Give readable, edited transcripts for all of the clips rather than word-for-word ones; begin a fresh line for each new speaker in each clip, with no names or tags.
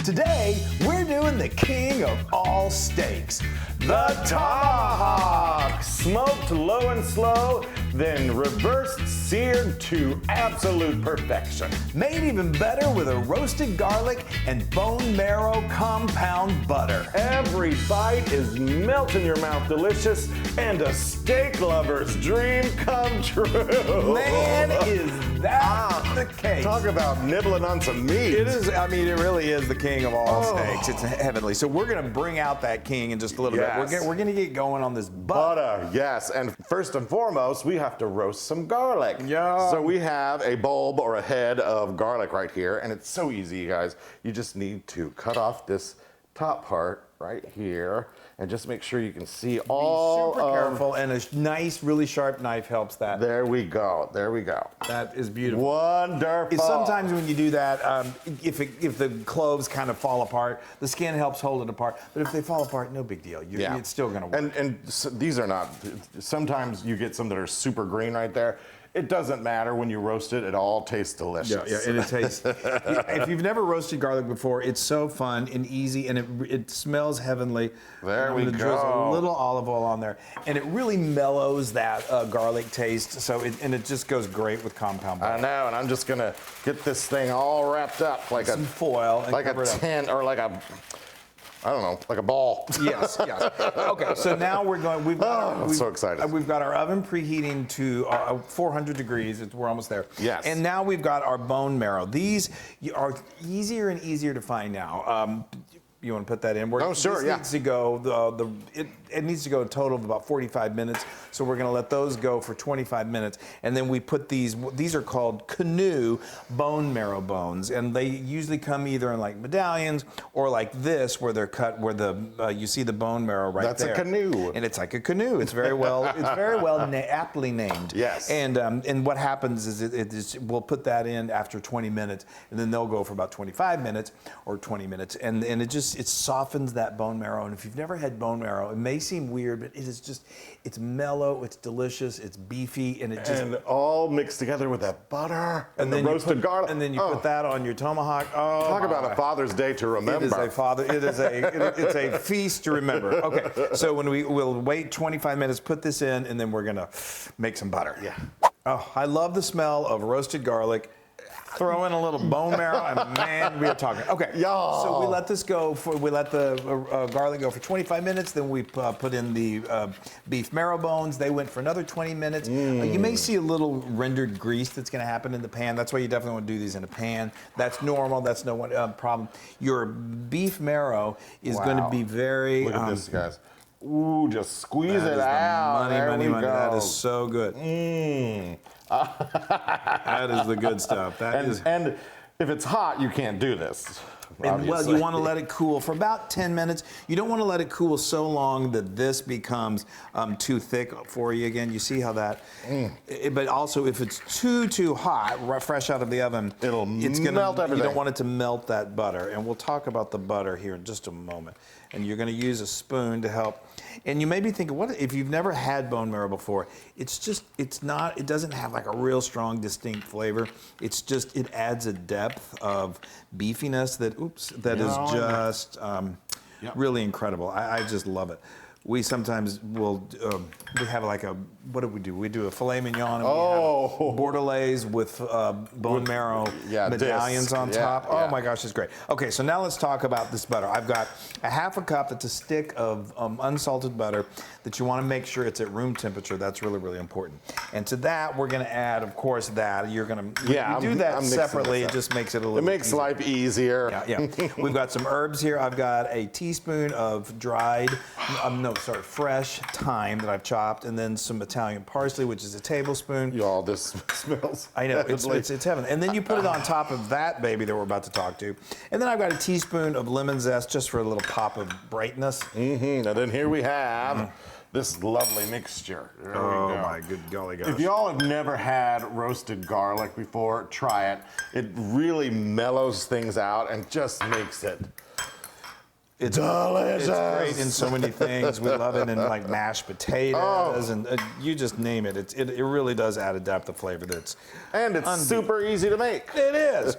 Today, we're doing the king of all steaks, the Tomahawk.
Smoked low and slow, then reverse-seared to absolute perfection.
Made even better with a roasted garlic and bone marrow compound butter.
Every bite is melt in your mouth delicious and a steak lover's dream come true.
Man, is that the case.
Talk about nibbling on some meat.
It is, I mean, it really is the king of all steaks. It's heavenly. So we're gonna bring out that king in just a little bit. We're gonna get going on this butter.
Yes, and first and foremost, we have to roast some garlic.
Yeah.
So we have a bulb or a head of garlic right here, and it's so easy, you guys. You just need to cut off this top part right here, and just make sure you can see all
Super careful, and a nice, really sharp knife helps that.
There we go, there we go.
That is beautiful.
Wonderful.
Sometimes when you do that, if the cloves kind of fall apart, the skin helps hold it apart. But if they fall apart, no big deal. It's still gonna work.
And so these are not, sometimes you get some that are super green right there. It doesn't matter when you roast it, it all tastes delicious.
Yeah, and it tastes, if you've never roasted garlic before, it's so fun and easy, and it smells heavenly.
There we go.
Drizzle a little olive oil on there, and it really mellows that garlic taste, so it just goes great with compound butter.
I know, and I'm just gonna get this thing all wrapped up like
some foil, and
like a tin, or like a, I don't know, like a ball.
Yes, yes. Okay, so now we're going.
I'm so excited.
We've got our oven preheating to 400 degrees. We're almost there.
Yes.
And now we've got our bone marrow. These are easier and easier to find now. You want to put that in?
Oh, sure,
this needs to go, it needs to go a total of about 45 minutes, so we're going to let those go for 25 minutes, and then we put these are called canoe bone marrow bones, and they usually come either in like medallions or like this, where they're cut, where you see the bone marrow right there.
That's a canoe.
And it's like a canoe. It's very well, aptly named.
Yes.
And what happens is we'll put that in after 20 minutes, and then they'll go for about 25 minutes or 20 minutes, and it softens that bone marrow. And if you've never had bone marrow, it may seem weird, but it is just, it's mellow, it's delicious, it's beefy, and
and all mixed together with that butter and the roasted garlic.
And then you put that on your tomahawk. Oh,
talk about a Father's Day to remember.
It's a feast to remember. Okay, so we'll wait 25 minutes, put this in, and then we're gonna make some butter.
Yeah.
Oh, I love the smell of roasted garlic. Throw in a little bone marrow, and man, we are talking. Okay, so we let this go we let the garlic go for 25 minutes. Then we put in the beef marrow bones. They went for another 20 minutes. You may see a little rendered grease that's going to happen in the pan. That's why you definitely want to do these in a pan. That's normal. That's no problem. Your beef marrow is going to be very.
Look at this, guys. Ooh, just squeeze it out.
Money. That is so good. That is the good stuff.
And if it's hot, you can't do this.
And well, you want to let it cool for about 10 minutes. You don't want to let it cool so long that this becomes too thick for you. Again, you see how that. But also, if it's too hot, fresh out of the oven, it's gonna melt everything. You don't want it to melt that butter. And we'll talk about the butter here in just a moment. And you're going to use a spoon to help. And you may be thinking, what if you've never had bone marrow before? It doesn't have like a real strong, distinct flavor. It adds a depth of beefiness that is just really incredible. I just love it. We sometimes will, we have like what do? We do a filet mignon, and we have bordelaise with bone marrow medallions on top. Oh my gosh, it's great. Okay, so now let's talk about this butter. I've got a half a cup. That's a stick of unsalted butter that you want to make sure it's at room temperature. That's really, really important. And to that, we're going to add, of course, that. You're going to do that separately. It just makes it a little easier.
It makes life easier.
Yeah. We've got some herbs here. I've got a teaspoon of fresh thyme that I've chopped, and then some Italian parsley, which is a tablespoon.
Y'all, this smells.
I know, it's heaven. And then you put it on top of that baby that we're about to talk to. And then I've got a teaspoon of lemon zest just for a little pop of brightness.
And then here we have this lovely mixture. There we go.
My good golly gosh.
If y'all have never had roasted garlic before, try it. It really mellows things out and just makes it
It's
delicious.
It's great in so many things. We love it in like mashed potatoes and you just name it. It really does add a depth of flavor that's
and it's super easy to make.
It is.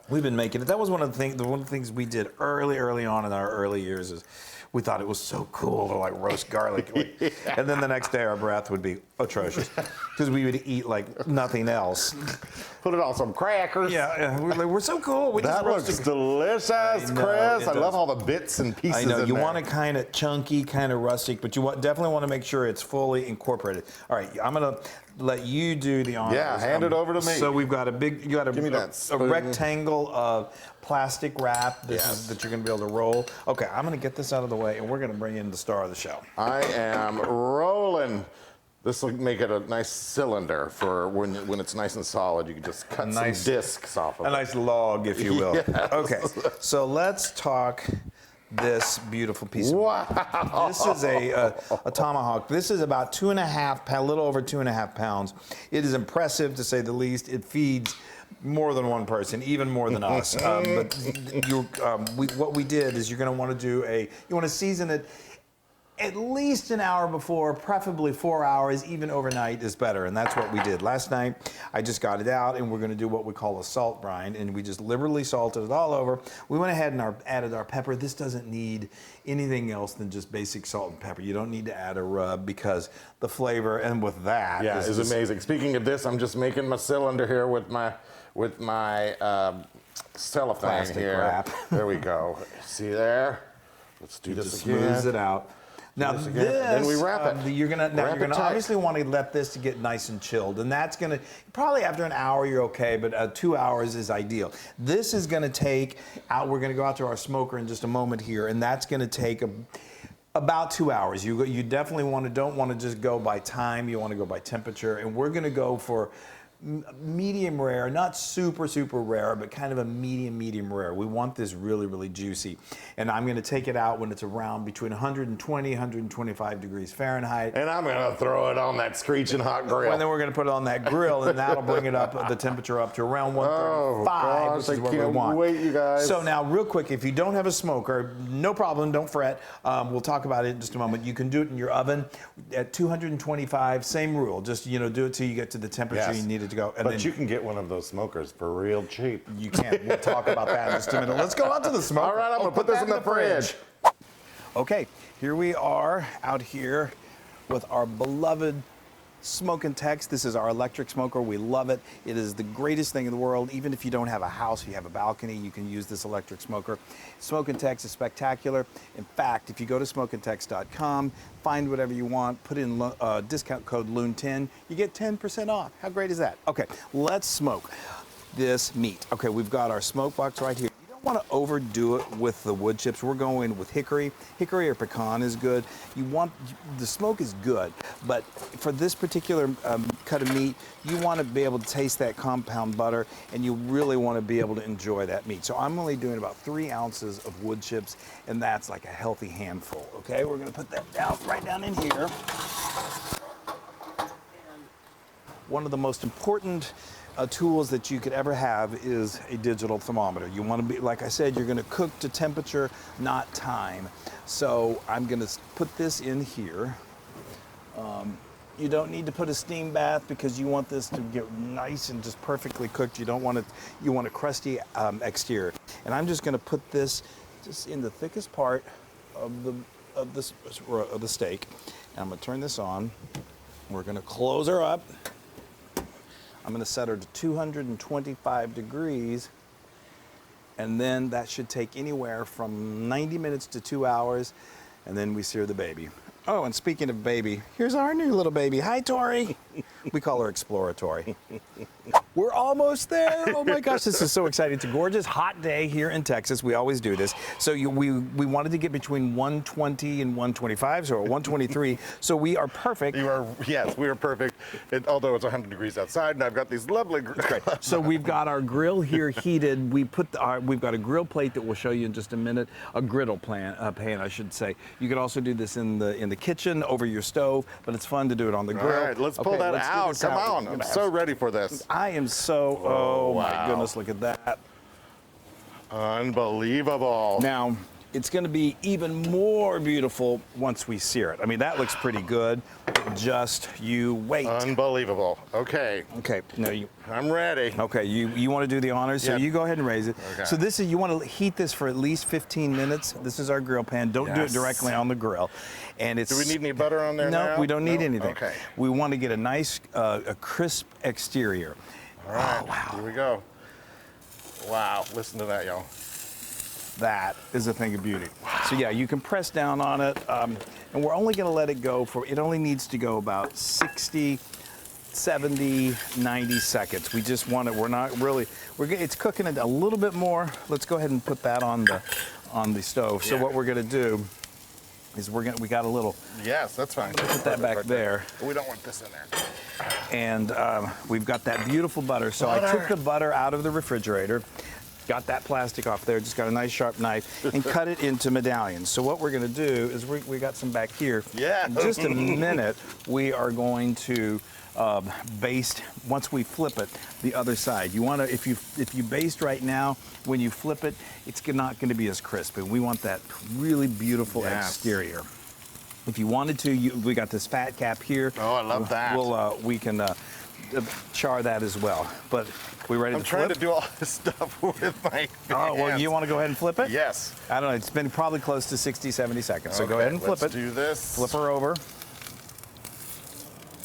We've been making it. That was one of the things we did early on in our early years is we thought it was so cool to like roast garlic. And then the next day our breath would be atrocious because we would eat like nothing else.
Put it on some crackers.
Yeah, we're so cool. We
That looks delicious, Chris. I love all the bits and pieces.
I know. You
there.
want it kind of chunky, kind of rustic, but you definitely want to make sure it's fully incorporated. All right, I'm gonna let you do the honors.
Yeah, hand it over to me.
So we've got a
Give me that
a rectangle of plastic wrap. This
Yes.
is that you're gonna be able to roll. Okay, I'm gonna get this out of the way, and we're gonna bring in the star of the show.
I am rolling. This will make it a nice cylinder for when it's nice and solid. You can just cut some discs off of it.
A nice log, if you will.
Yes.
Okay, so let's talk this beautiful piece of
wow.
This is a tomahawk. This is about 2.5 pounds, a little over 2.5 pounds. It is impressive to say the least. It feeds more than one person, even more than us. But what we did is you're going to want to you want to season it at least an hour before, preferably 4 hours, even overnight is better, and that's what we did. Last night, I just got it out, and we're gonna do what we call a salt brine, and we just liberally salted it all over. We went ahead and added our pepper. This doesn't need anything else than just basic salt and pepper. You don't need to add a rub because the flavor, and with that,
yeah, it's amazing. Speaking of this, I'm just making my cylinder here with my cellophane
Plastic
here.
wrap.
There we go. See there? Let's do this
just
again.
smooths it out. Now this,
then we wrap it.
You're gonna
Tight.
obviously want to let this to get nice and chilled, and that's gonna probably after an hour you're okay, but 2 hours is ideal. This is gonna take out. We're gonna go out to our smoker in just a moment here, and that's gonna take about 2 hours. You definitely don't want to just go by time. You want to go by temperature, and we're gonna go for medium rare, not super rare, but kind of a medium rare. We want this really juicy. And I'm gonna take it out when it's around between 120, 125 degrees Fahrenheit.
And I'm gonna throw it on that screeching hot grill.
And then we're gonna put it on that grill, and that'll bring it up, the temperature up to around 135, which is what we want.
Wait, you guys.
So now, real quick, if you don't have a smoker, no problem, don't fret. We'll talk about it in just a moment. You can do it in your oven at 225, same rule. Just, do it till you get to the temperature you need it to go. And
but
then
you can get one of those smokers for real cheap.
you can. We'll talk about that in just a minute. Let's go on to the smoker.
All right, I'm gonna put this in the fridge.
Okay, here we are out here with our beloved Smoke and Tex. This is our electric smoker. We love it. It is the greatest thing in the world. Even if you don't have a house, you have a balcony, you can use this electric smoker. Smoke and Tex is spectacular. In fact, if you go to smokeandtex.com, find whatever you want, put in discount code Loon10, you get 10% off. How great is that? Okay, let's smoke this meat. Okay, we've got our smoke box right here. You don't want to overdo it with the wood chips. We're going with hickory. Hickory or pecan is good. The smoke is good, but for this particular cut of meat, you want to be able to taste that compound butter, and you really want to be able to enjoy that meat. So I'm only doing about 3 ounces of wood chips, and that's like a healthy handful. Okay, we're going to put that right down in here. One of the most important tools that you could ever have is a digital thermometer. You want to be, like I said, you're going to cook to temperature, not time. So I'm going to put this in here. You don't need to put a steam bath because you want this to get nice and just perfectly cooked. You don't want it. You want a crusty exterior. And I'm just going to put this just in the thickest part of the steak. And I'm going to turn this on. We're going to close her up. I'm going to set her to 225 degrees, and then that should take anywhere from 90 minutes to 2 hours, and then we sear the baby. Oh, and speaking of baby, here's our new little baby. Hi, Tori. We call her Exploratory. We're almost there. Oh my gosh, this is so exciting. It's a gorgeous hot day here in Texas. We always do this. So we wanted to get between 120 and 125, so 123. So we are perfect.
Yes, we are perfect. Although it's 100 degrees outside, and I've got these lovely.
So we've got our grill here heated. We've got a grill plate that we'll show you in just a minute. A griddle pan, I should say. You could also do this in the kitchen over your stove, but it's fun to do it on the grill.
All right, let's pull that out. Come on, I'm so ready for this.
I am so. Oh
wow.
my goodness, look at that.
Unbelievable.
Now, it's going to be even more beautiful once we sear it. I mean, that looks pretty good. Just you wait.
Unbelievable. Okay.
Okay. No,
I'm ready.
Okay. You want to do the honors, so
Yep.
you go ahead and raise it.
Okay.
So this is, you want to heat this for at least 15 minutes. This is our grill pan. Don't do it
Yes.
directly on the grill. And it's.
Do we need any butter on there now?
No, we don't need
No?
anything.
Okay.
We want to get a nice, a crisp exterior.
All right.
Oh, wow.
Here we go. Wow. Listen to that, y'all.
That is a thing of beauty. So yeah, you can press down on it, and we're only going to let it go for, it only needs to go about 60, 70, 90 seconds. We just want it, we're not really, it's cooking it a little bit more. Let's go ahead and put that on the stove. So
Yeah.
what we're going to do is we got a little,
Yes, that's fine.
put that back there.
We don't want this in there.
And we've got that beautiful butter. So I took the butter out of the refrigerator, got that plastic off there, just got a nice sharp knife, and cut it into medallions. So what we're going to do is we got some back here.
Yeah.
In just a minute, we are going to baste, once we flip it, the other side. You want to, if you baste right now, when you flip it, it's not going to be as crisp. And we want that really beautiful
Yes.
exterior. If you wanted to, we got this fat cap here.
Oh, I love that.
We can char that as well. But we ready
I'm
to
trying
flip?
to do all this stuff with my
Oh, well,
hands.
you want to go ahead and flip it?
Yes.
I don't know. It's been probably close to 60, 70 seconds. So go
Okay,
ahead and flip
let's
it.
do this.
Flip her over.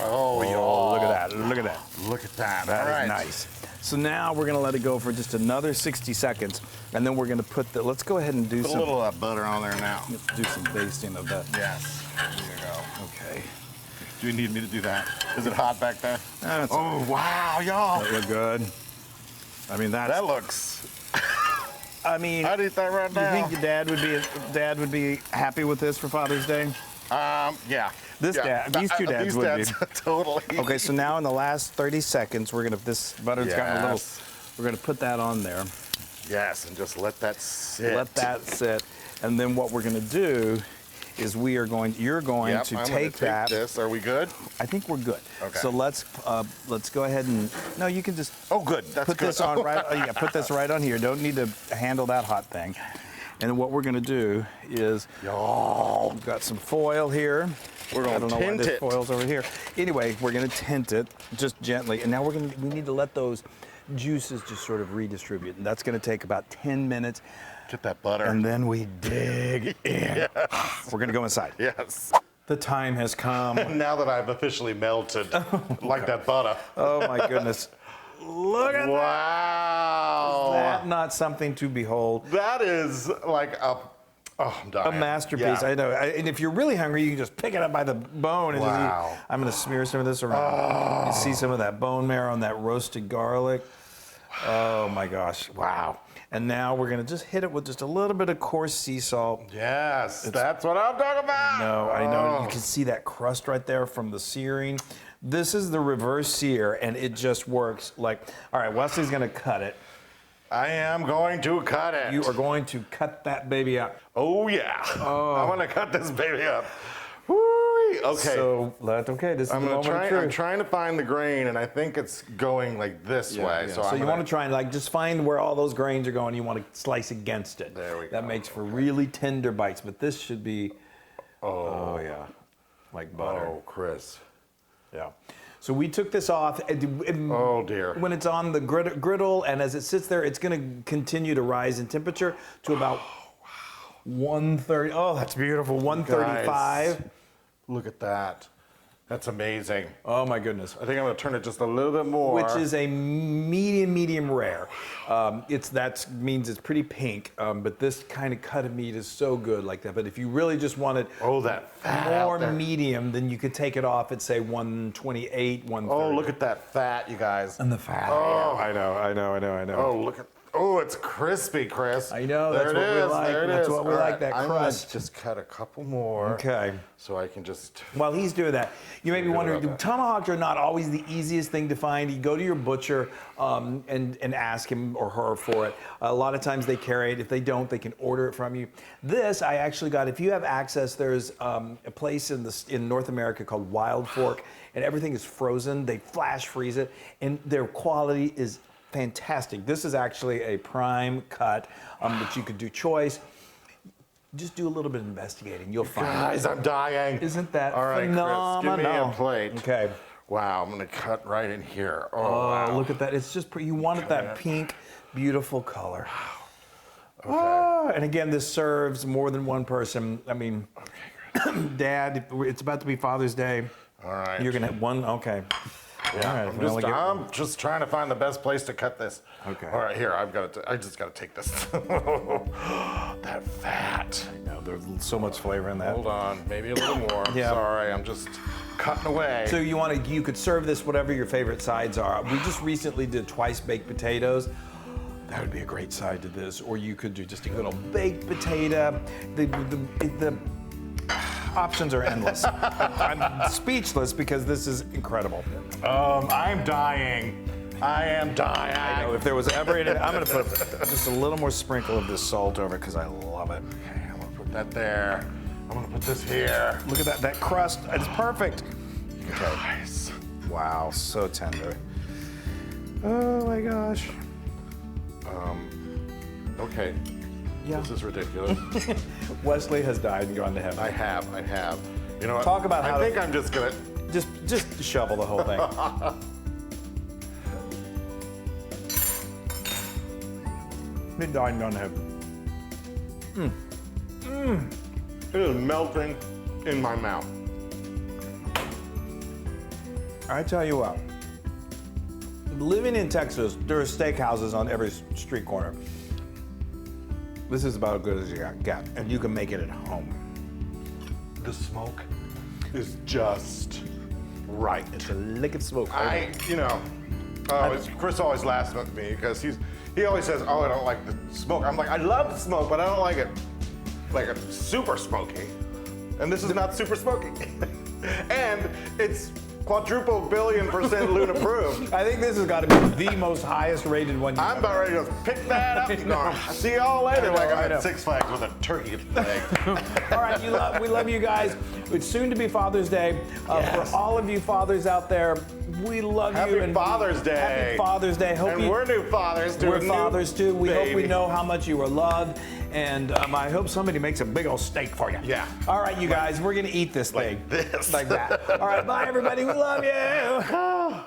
Oh,
Oh,
y'all.
look at that. Look at that.
Look at that.
That
All
is
right.
nice. So now we're going to let it go for just another 60 seconds. And then we're going to put the, let's go ahead and do
Put a
some,
little butter on there now.
let's do some basting of that.
Yes. There you go.
Okay.
Do you need me to do that? Is it hot back there?
That's
Oh, wow, y'all.
that look good. I mean, that's,
That looks,
I mean,
I'd eat that right
you
now.
think your dad would be happy with this for Father's Day?
Yeah.
This
yeah.
dad, these two dads
These
would be.
dads, totally.
Okay, so now in the last 30 seconds, we're gonna, this butter's gotten a little,
Yes.
we're gonna put that on there.
Yes, and just let that sit.
Let that sit. And then what we're gonna do is you're going
Yep,
to
I'm gonna
take that.
this. Are we good?
I think we're good.
Okay.
So let's go ahead and, no, you can just
Oh, good. That's
put
good.
this on right, yeah, put this right on here. Don't need to handle that hot thing. And then what we're gonna do is,
Y'all.
we've got some foil here.
We're gonna
I don't know why
tint
this
it.
foil's over here. Anyway, we're gonna tint it just gently, and now we need to let those juices just sort of redistribute, and that's gonna take about 10 minutes,
Get that butter.
and then we dig in. We're gonna go inside.
Yes.
The time has come.
Now that I've officially melted like that butter.
Oh my goodness. Look at
Wow.
that. Not something to behold.
That is like oh, I'm dying.
A masterpiece,
Yeah.
I know. And if you're really hungry, you can just pick it up by the bone. And
Wow.
just, I'm going to smear some of this around. You see some of that bone marrow and that roasted garlic. Oh my gosh, wow. And now we're going to just hit it with just a little bit of coarse sea salt.
Yes, that's what I'm talking about.
No, I know.
Oh.
You can see that crust right there from the searing. This is the reverse sear, and it just works like, all right, Wesley's going to cut it.
I am going to cut it.
You are going to cut that baby up.
Oh yeah. I'm gonna cut this baby up. Woo. Okay.
So, okay, this is
I'm
the
gonna
moment
try.
of truth.
I'm trying to find the grain, and I think it's going like this way.
Yeah.
So,
So you want to try and like just find where all those grains are going. You want to slice against it.
There we
That
go.
makes for really tender bites. But this should be, oh yeah, like butter.
Oh, Chris.
Yeah. So we took this off.
Oh dear.
When it's on the griddle, and as it sits there, it's going to continue to rise in temperature to about 130. Oh, that's beautiful. 135.
Guys, look at that. That's amazing.
Oh my goodness.
I think I'm gonna turn it just a little bit more.
Which is a medium rare. That means it's pretty pink, but this kind of cut of meat is so good like that. But if you really just wanted
that fat out
more
there.
medium, then you could take it off at say 128, 130.
Oh, look at that fat, you guys.
And the fat.
Oh.
I know.
Oh, look at. Oh, it's crispy, Chris.
I know,
There
that's
it
what we
is,
like.
there it
That's
is.
what we
All
like,
right,
that
I'm
crust.
gonna just cut a couple more.
Okay.
So I can just.
While he's doing that, you may be
Forget
wondering,
about that.
tomahawks are not always the easiest thing to find. You go to your butcher and ask him or her for it. A lot of times they carry it. If they don't, they can order it from you. This I actually got. If you have access, there's a place in North America called Wild Fork, and everything is frozen. They flash freeze it, and their quality is fantastic. This is actually a prime cut that you could do choice. Just do a little bit of investigating. You'll find.
Guys, I'm dying.
Isn't that
all right,
phenomenal?
Chris, give me a plate.
Okay.
Wow, I'm gonna cut right in here. Oh,
Oh,
wow.
look at that. It's just, you wanted that pink, beautiful color.
Okay.
Oh, and again, this serves more than one person. I mean, Dad, it's about to be Father's Day.
All right.
You're gonna have one, okay.
Yeah,
All right,
I'm just trying to find the best place to cut this.
Okay.
All right, here, I just gotta take this. That fat.
I know, there's so much flavor in that.
Hold on, maybe a little more.
Yeah.
Sorry, I'm just cutting away.
So you could serve this whatever your favorite sides are. We just recently did twice baked potatoes. That would be a great side to this. Or you could do just a good old baked potato. The options are endless. I'm speechless because this is incredible.
I'm dying. I am dying.
I know, if there was ever any, I'm gonna put just a little more sprinkle of this salt over because I love it.
Okay, I'm gonna put that there. I'm gonna put this here.
Look at that crust, it's perfect.
Guys.
Wow, so tender. Oh my gosh.
Okay.
Yeah.
This is ridiculous.
Wesley has died and gone to heaven.
I have. You know what?
Talk about how
I think I'm just gonna.
Just shovel the whole thing. He died and gone to heaven.
It is melting in my mouth.
I tell you what, living in Texas, there are steakhouses on every street corner. This is about as good as you got, and you can make it at home.
The smoke is just right.
It's a lick of smoke.
Chris always laughs at me because he always says, "Oh, I don't like the smoke." I'm like, I love the smoke, but I don't like it like a super smoky. And this is not super smoky, and it's quadruple billion% Loon approved.
I think this has got to be the most highest rated one.
I'm about ready to pick that up and go, see y'all later.
I know,
Like I'm
I know.
at Six Flags with a turkey leg.
All right, we love you guys. It's soon to be Father's Day.
Yes.
For all of you fathers out there, we love you.
Happy Father's Day.
Happy Father's Day.
And we're new fathers too.
We're fathers too. We hope we
baby.
know how much you are loved. And I hope somebody makes a big old steak for you.
Yeah.
All right, you guys, we're going to eat this thing.
Like this.
Like that. All right, bye, everybody. We love you.